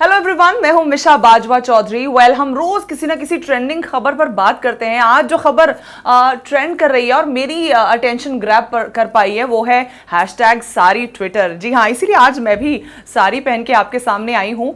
Hello everyone, मैं हूं मिशा बाजवा चौधरी। हम रोज किसी ना किसी ट्रेंडिंग खबर पर बात करते हैं। आज जो खबर ट्रेंड कर रही है और मेरी अटेंशन ग्रैब कर पाई है वो है हैशटैग सारी ट्विटर। जी हाँ, इसीलिए आज मैं भी साड़ी पहन के आपके सामने आई हूं।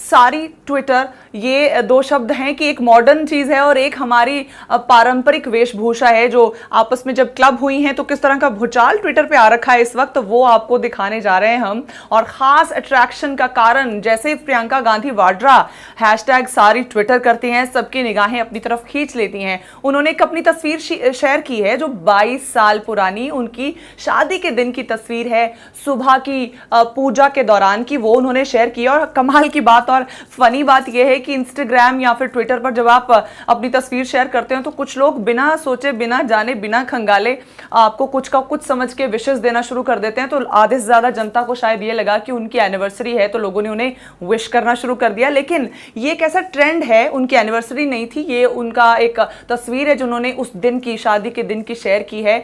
सारी ट्विटर, ये दो शब्द हैं कि एक मॉडर्न चीज है और एक हमारी पारंपरिक वेशभूषा है जो आपस में जब क्लब हुई हैं तो किस तरह का भूचाल ट्विटर पे आ रखा है इस वक्त, वो आपको दिखाने जा रहे हैं हम। और खास अट्रैक्शन का कारण, जैसे प्रियंका गांधी वाड्रा हैशटैग सारी ट्विटर करती हैं, सबकी निगाहें अपनी तरफ खींच लेती हैं। उन्होंने एक अपनी तस्वीर शेयर की है जो 22 साल पुरानी उनकी शादी के दिन की तस्वीर है, सुबह की पूजा के दौरान की, वो उन्होंने शेयर की। और कमाल की बात और फनी बात यह है कि इंस्टाग्राम या फिर ट्विटर पर जब आप अपनी तस्वीर शेयर करते हो तो कुछ लोग बिना सोचे, बिना जाने, बिना खंगाले आपको कुछ का कुछ समझ के विशेष देना शुरू कर देते हैं। तो आधे से ज्यादा जनता को शायद ये लगा कि उनकी एनिवर्सरी है तो लोगों ने उन्हें विश करना शुरू कर दिया। लेकिन ये एक ऐसा ट्रेंड है, उनकी एनिवर्सरी नहीं थी, ये उनका एक तस्वीर है जो उन्होंने उस दिन की, शादी के दिन की शेयर की है।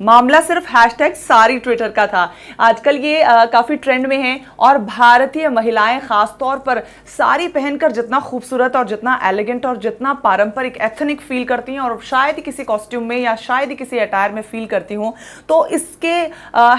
मामला सिर्फ हैशटैग सारी ट्विटर का था। आजकल ये काफी ट्रेंड में है और भारतीय महिलाएं खासतौर पर साड़ी पहनकर जितना खूबसूरत और जितना एलिगेंट और जितना पारंपरिक एथनिक फील करती हैं और शायद ही किसी कॉस्ट्यूम में या शायद ही किसी अटायर में फील करती हूं, तो इसके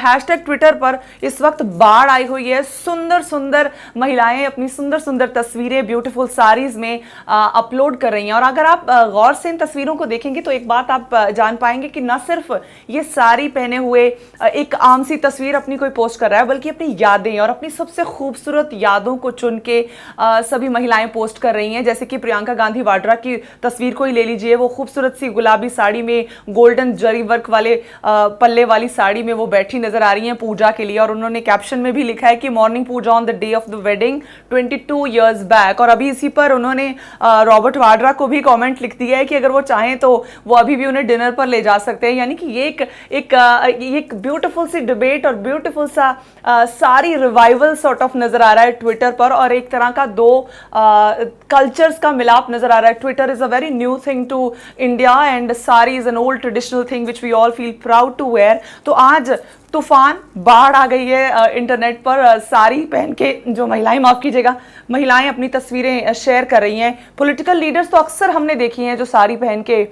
हैशटैग ट्विटर पर इस वक्त बाढ़ आई हुई है। सुंदर सुंदर महिलाएं अपनी सुंदर सुंदर तस्वीरें ब्यूटीफुल साड़ीज में अपलोड कर रही हैं। और अगर आप गौर से इन तस्वीरों को देखेंगे तो एक बात आप जान पाएंगे कि न सिर्फ ये साड़ी पहने हुए एक आम सी तस्वीर अपनी कोई पोस्ट कर रहा है, बल्कि अपनी यादें और अपनी सबसे खूबसूरत यादों को चुन के सभी महिलाएं पोस्ट कर रही हैं। जैसे कि प्रियंका गांधी वाड्रा की तस्वीर को ही ले लीजिए, वो खूबसूरत सी गुलाबी साड़ी में, गोल्डन जरी वर्क वाले पल्ले वाली साड़ी में वो बैठी नजर आ रही हैं पूजा के लिए। और उन्होंने कैप्शन में भी लिखा है कि morning puja on the day of the wedding 22 years back. और अभी इसी पर उन्होंने रॉबर्ट वाड्रा को भी कमेंट लिख दिया है कि अगर वो चाहें तो वो अभी भी उन्हें डिनर पर ले जा सकते हैं। यानी कि ये एक ब्यूटीफुल सी डिबेट और ब्यूटीफुल सा सारी रिवाइवल सॉर्ट ऑफ नजर आ रहा है ट्विटर पर, और एक तरह का दो कल्चर्स का मिलाप नजर आ रहा है। Twitter is a very new thing to India and sari is an old traditional thing which we all feel proud to wear. तो आज तूफान, बाढ़ आ गई है इंटरनेट पर। साड़ी पहन के जो महिलाएं, माफ कीजिएगा, महिलाएं अपनी तस्वीरें शेयर कर रही हैं। पॉलिटिकल लीडर्स तो अक्सर हमने देखी हैं जो साड़ी पहन के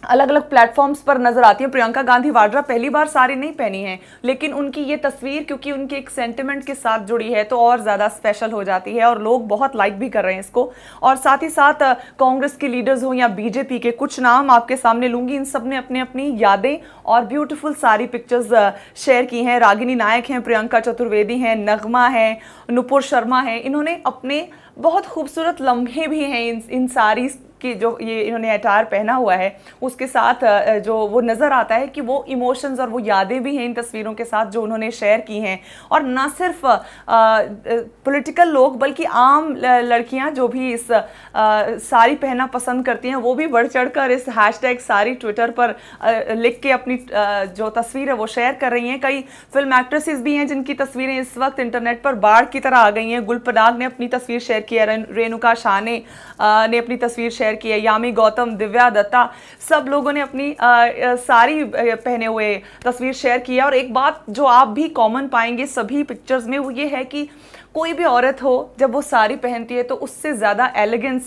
अलग अलग प्लेटफॉर्म्स पर नजर आती हैं। प्रियंका गांधी वाड्रा पहली बार साड़ी नहीं पहनी है, लेकिन उनकी ये तस्वीर क्योंकि उनके एक सेंटिमेंट के साथ जुड़ी है तो और ज्यादा स्पेशल हो जाती है और लोग बहुत लाइक भी कर रहे हैं इसको। और साथ ही साथ कांग्रेस के लीडर्स हो या बीजेपी के, कुछ नाम आपके सामने लूंगी, इन सब ने अपने अपनी यादें और ब्यूटीफुल सारी पिक्चर्स शेयर की हैं। रागिनी नायक हैं, प्रियंका चतुर्वेदी हैं, नगमा है, नुपुर शर्मा है। इन्होंने अपने बहुत खूबसूरत लम्हे भी हैं इन सारी कि जो ये इन्होंने अटायर पहना हुआ है उसके साथ जो वो नज़र आता है कि वो इमोशंस और वो यादें भी हैं इन तस्वीरों के साथ जो उन्होंने शेयर की हैं। और ना सिर्फ पॉलिटिकल लोग बल्कि आम लड़कियां जो भी इस साड़ी पहनना पसंद करती हैं वो भी बढ़ चढ़कर इस हैशटैग साड़ी ट्विटर पर लिख के अपनी जो तस्वीर है वो शेयर कर रही हैं। कई फिल्म एक्ट्रेसेस भी हैं जिनकी तस्वीरें इस वक्त इंटरनेट पर बाढ़ की तरह आ गई हैं। गुलपनाग ने अपनी तस्वीर शेयर की है, रेणुका शाने ने अपनी तस्वीर शेयर की है, यामी गौतम, दिव्या दत्ता, सब लोगों ने अपनी साड़ी पहने हुए तस्वीर शेयर की है। और एक बात जो आप भी कॉमन पाएंगे सभी पिक्चर्स में वो ये है कि कोई भी औरत हो जब वो साड़ी पहनती है तो उससे ज़्यादा एलिगेंस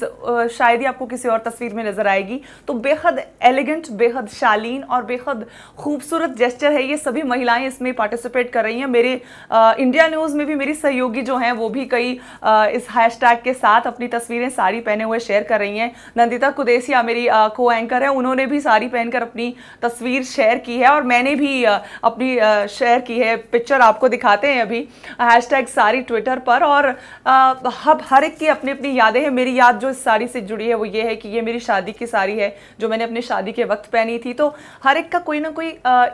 शायद ही आपको किसी और तस्वीर में नज़र आएगी। तो बेहद एलिगेंट, बेहद शालीन और बेहद खूबसूरत जेस्चर है। ये सभी महिलाएं इसमें पार्टिसिपेट कर रही हैं। मेरे इंडिया न्यूज़ में भी मेरी सहयोगी जो हैं वो भी कई इस हैशटैग के साथ अपनी तस्वीरें साड़ी पहने हुए शेयर कर रही हैं। नंदिता कुदेसिया मेरी को एंकर है, उन्होंने भी साड़ी पहनकर अपनी तस्वीर शेयर की है और मैंने भी अपनी शेयर की है। पिक्चर आपको दिखाते हैं अभी हैशटैग साड़ी ट्विटर पर। और हर एक की अपनी अपनी यादें हैं। मेरी याद जो इस साड़ी से जुड़ी है वो ये है कि ये मेरी शादी की साड़ी है जो मैंने अपनी शादी के वक्त पहनी थी। तो हर एक का कोई ना कोई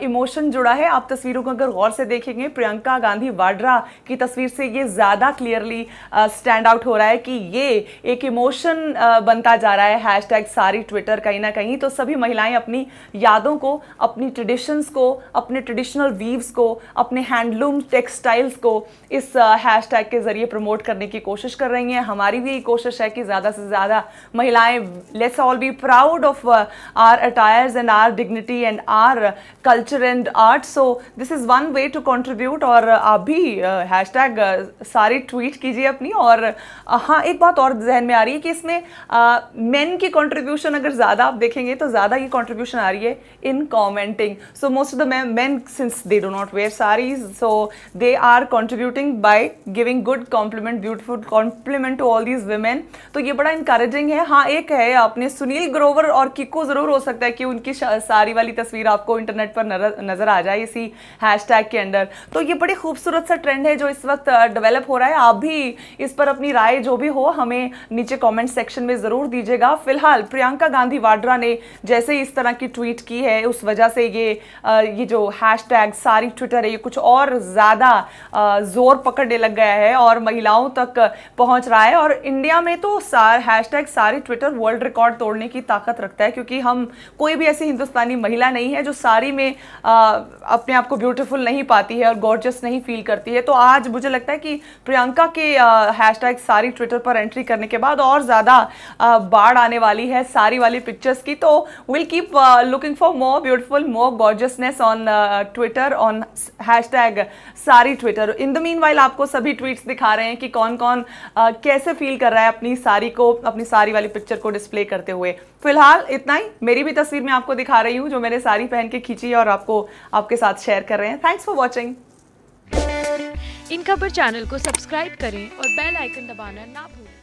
इमोशन जुड़ा है। आप तस्वीरों को अगर गौर से देखेंगे, प्रियंका गांधी वाड्रा की तस्वीर से ये ज्यादा क्लियरली स्टैंड आउट हो रहा है कि ये एक इमोशन बनता जा रहा है हैशटैग सारी ट्विटर कहीं ना कहीं, तो सभी महिलाएं अपनी यादों को, अपनी ट्रेडिशंस को, अपने ट्रेडिशनल वीव्स को, अपने हैंडलूम टेक्सटाइल्स को इस हैशटैग के जरिए प्रमोट करने की कोशिश कर रही हैं। हमारी भी कोशिश है कि ज़्यादा से ज़्यादा महिलाएं, let's all be proud of our attires and our dignity and our culture and art. So this is one way to contribute. और आप भी हैशटैग सारी ट्वीट कीजिए अपनी। और हाँ, एक बात और जहन में आ रही है कि इसमें मेन की कंट्रीब्यूशन अगर ज़्यादा आप देखेंगे तो ज़्यादा ये कंट्रीब्यूशन आ रही है in commenting. So most of the men, since they do not wear saris, so they are contributing by giving good compliment, beautiful compliment to all these women. तो ये बड़ा इंकरेजिंग है। हाँ, एक है अपने सुनील ग्रोवर और किको, ज़रूर हो सकता है कि उनकी साड़ी वाली तस्वीर आपको इंटरनेट पर नजर आ जाए इसी हैशटैग के अंडर। तो ये बड़ी खूबसूरत सा ट्रेंड है जो इस वक्त डेवलप हो रहा है। आप भी इस पर अपनी राय जो भी हो हमें नीचे कमेंट सेक्शन में ज़रूर दीजिएगा। फिलहाल प्रियंका गांधी वाड्रा ने जैसे इस तरह की ट्वीट की है, उस वजह से ये जो हैशटैग सारी ट्विटर है ये कुछ और ज़्यादा जोर पकड़ने लग गया है और महिलाओं तक पहुंच रहा है। और इंडिया में तो hashtag sari Twitter world record तोड़ने की ताकत रखता है, क्योंकि हम कोई भी ऐसी हिंदुस्तानी महिला नहीं है जो साड़ी में अपने आप को ब्यूटीफुल नहीं पाती है और गॉर्जियस नहीं फील करती है। तो आज मुझे लगता है कि प्रियंका के हैशटैग सारी ट्विटर पर एंट्री करने के बाद और ज़्यादा बाढ़ आने वाली है सारी वाली पिक्चर्स की। तो will keep looking for more beautiful, more gorgeousness on Twitter, on hashtag sari Twitter. In the meanwhile आपको सभी ट्वीट्स दिखा रहे हैं कि कौन कौन कैसे फील कर रहा है अपनी साड़ी को, अपनी साड़ी वाली पिक्चर को डिस्प्ले करते हुए। फिलहाल इतना ही। मेरी भी तस्वीर मैं आपको दिखा रही हूँ जो मैंने साड़ी पहन के खींची है और आपको आपके साथ शेयर कर रहे हैं। Thanks for watching. इन खबर चैनल को सब्सक्राइब करें और बेल आइकन दबाना ना भूलें।